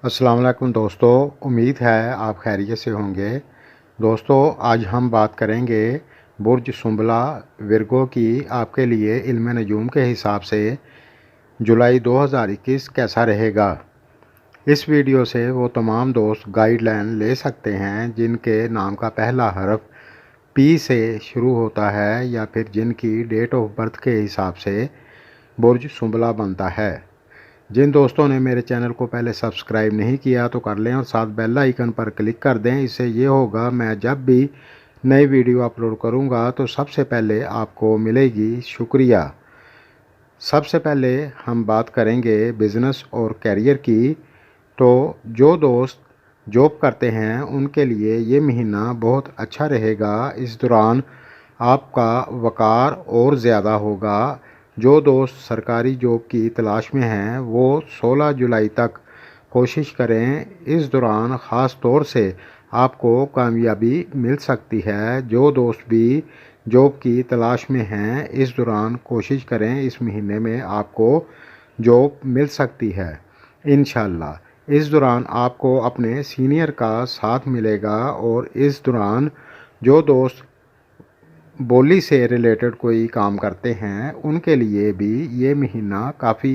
अस्सलाम वालेकुम दोस्तों, उम्मीद है आप खैरियत से होंगे। दोस्तों, आज हम बात करेंगे बुर्ज सुंबला विर्गो की आपके लिए इल्म नजूम के हिसाब से जुलाई 2021 कैसा रहेगा। इस वीडियो से वो तमाम दोस्त गाइडलाइन ले सकते हैं जिनके नाम का पहला हर्फ पी से शुरू होता है या फिर जिनकी डेट ऑफ बर्थ के हिसाब से बुर्ज सुंबला बनता है। जिन दोस्तों ने मेरे चैनल को पहले सब्सक्राइब नहीं किया तो कर लें और साथ बेल आइकन पर क्लिक कर दें। इससे ये होगा मैं जब भी नई वीडियो अपलोड करूंगा तो सबसे पहले आपको मिलेगी। शुक्रिया। सबसे पहले हम बात करेंगे बिज़नेस और करियर की। तो जो दोस्त जॉब करते हैं उनके लिए ये महीना बहुत अच्छा रहेगा। इस दौरान आपका वक़ार और ज़्यादा होगा। जो दोस्त सरकारी जॉब की तलाश में हैं वो 16 जुलाई तक कोशिश करें। इस दौरान ख़ास तौर से आपको कामयाबी मिल सकती है। जो दोस्त भी जॉब की तलाश में हैं इस दौरान कोशिश करें, इस महीने में आपको जॉब मिल सकती है इंशाल्लाह। इस दौरान आपको अपने सीनियर का साथ मिलेगा। और इस दौरान जो दोस्त बोली से रिलेटेड कोई काम करते हैं उनके लिए भी ये महीना काफ़ी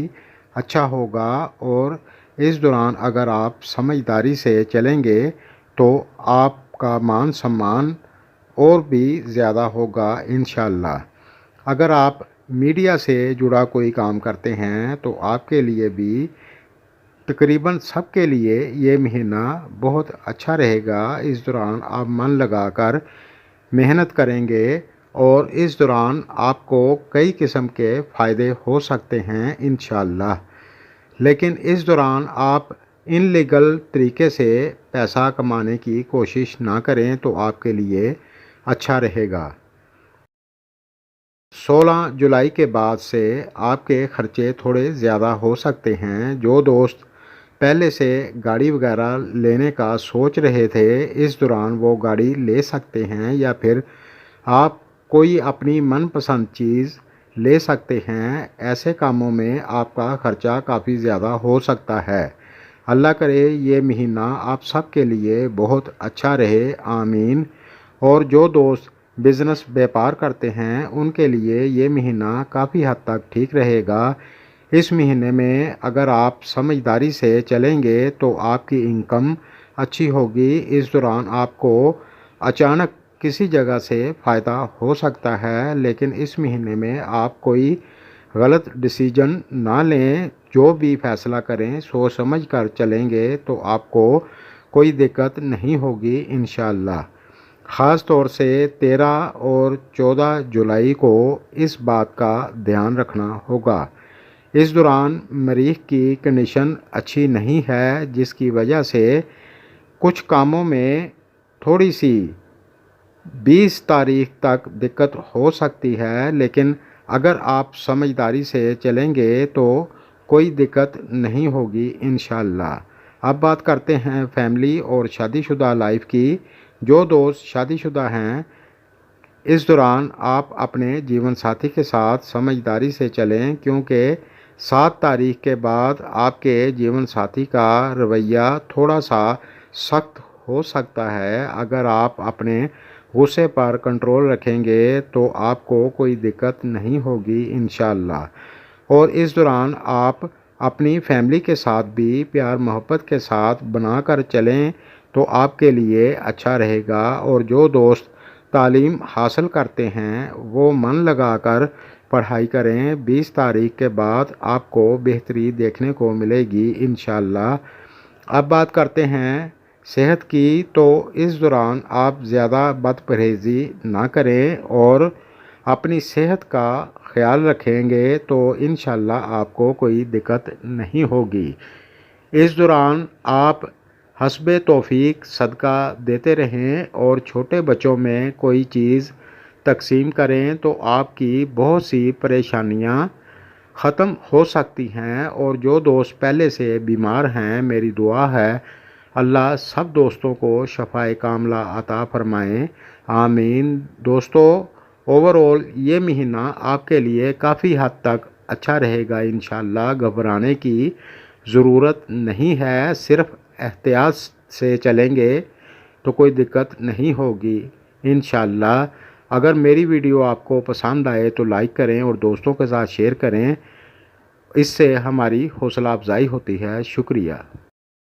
अच्छा होगा। और इस दौरान अगर आप समझदारी से चलेंगे तो आपका मान सम्मान और भी ज़्यादा होगा इंशाल्लाह। अगर आप मीडिया से जुड़ा कोई काम करते हैं तो आपके लिए भी तकरीबन सबके लिए ये महीना बहुत अच्छा रहेगा। इस दौरान आप मन लगाकर मेहनत करेंगे और इस दौरान आपको कई किस्म के फ़ायदे हो सकते हैं इंशाल्लाह। लेकिन इस दौरान आप इनलीगल तरीके से पैसा कमाने की कोशिश ना करें तो आपके लिए अच्छा रहेगा। 16 जुलाई के बाद से आपके ख़र्चे थोड़े ज़्यादा हो सकते हैं। जो दोस्त पहले से गाड़ी वगैरह लेने का सोच रहे थे इस दौरान वो गाड़ी ले सकते हैं या फिर आप कोई अपनी मनपसंद चीज़ ले सकते हैं। ऐसे कामों में आपका ख़र्चा काफ़ी ज़्यादा हो सकता है। अल्लाह करे ये महीना आप सब के लिए बहुत अच्छा रहे, आमीन। और जो दोस्त बिज़नेस व्यापार करते हैं उनके लिए ये महीना काफ़ी हद तक ठीक रहेगा। इस महीने में अगर आप समझदारी से चलेंगे तो आपकी इनकम अच्छी होगी। इस दौरान आपको अचानक किसी जगह से फ़ायदा हो सकता है, लेकिन इस महीने में आप कोई गलत डिसीजन ना लें। जो भी फ़ैसला करें सोच समझ कर चलेंगे तो आपको कोई दिक्कत नहीं होगी इंशाल्लाह। ख़ास तौर से 13 और 14 जुलाई को इस बात का ध्यान रखना होगा। इस दौरान मरीख की कंडीशन अच्छी नहीं है जिसकी वजह से कुछ कामों में थोड़ी सी 20 तारीख तक दिक्कत हो सकती है, लेकिन अगर आप समझदारी से चलेंगे तो कोई दिक्कत नहीं होगी इंशाल्लाह। अब बात करते हैं फैमिली और शादीशुदा लाइफ की। जो दोस्त शादीशुदा हैं इस दौरान आप अपने जीवन साथी के साथ समझदारी से चलें, क्योंकि 7 तारीख के बाद आपके जीवन साथी का रवैया थोड़ा सा सख्त हो सकता है। अगर आप अपने गुस्से पर कंट्रोल रखेंगे तो आपको कोई दिक्कत नहीं होगी इंशाल्लाह। और इस दौरान आप अपनी फैमिली के साथ भी प्यार मोहब्बत के साथ बनाकर चलें तो आपके लिए अच्छा रहेगा। और जो दोस्त तालीम हासिल करते हैं वो मन लगाकर पढ़ाई करें। 20 तारीख के बाद आपको बेहतरी देखने को मिलेगी इंशाल्लाह। अब बात करते हैं सेहत की। तो इस दौरान आप ज़्यादा बदपरहेज़ी ना करें और अपनी सेहत का ख्याल रखेंगे तो इंशाल्लाह आपको कोई दिक्कत नहीं होगी। इस दौरान आप हस्बे तौफीक सदका देते रहें और छोटे बच्चों में कोई चीज़ तकसीम करें तो आपकी बहुत सी परेशानियां ख़त्म हो सकती हैं। और जो दोस्त पहले से बीमार हैं मेरी दुआ है अल्लाह सब दोस्तों को शफ़ाए कामला अता फ़रमाएँ, आमीन। दोस्तों, ओवरऑल ये महीना आपके लिए काफ़ी हद तक अच्छा रहेगा इंशाल्लाह। घबराने की ज़रूरत नहीं है, सिर्फ एहतियात से चलेंगे तो कोई दिक्कत नहीं होगी इंशाअल्लाह। अगर मेरी वीडियो आपको पसंद आए तो लाइक करें और दोस्तों के साथ शेयर करें, इससे हमारी हौसला अफजाई होती है। शुक्रिया।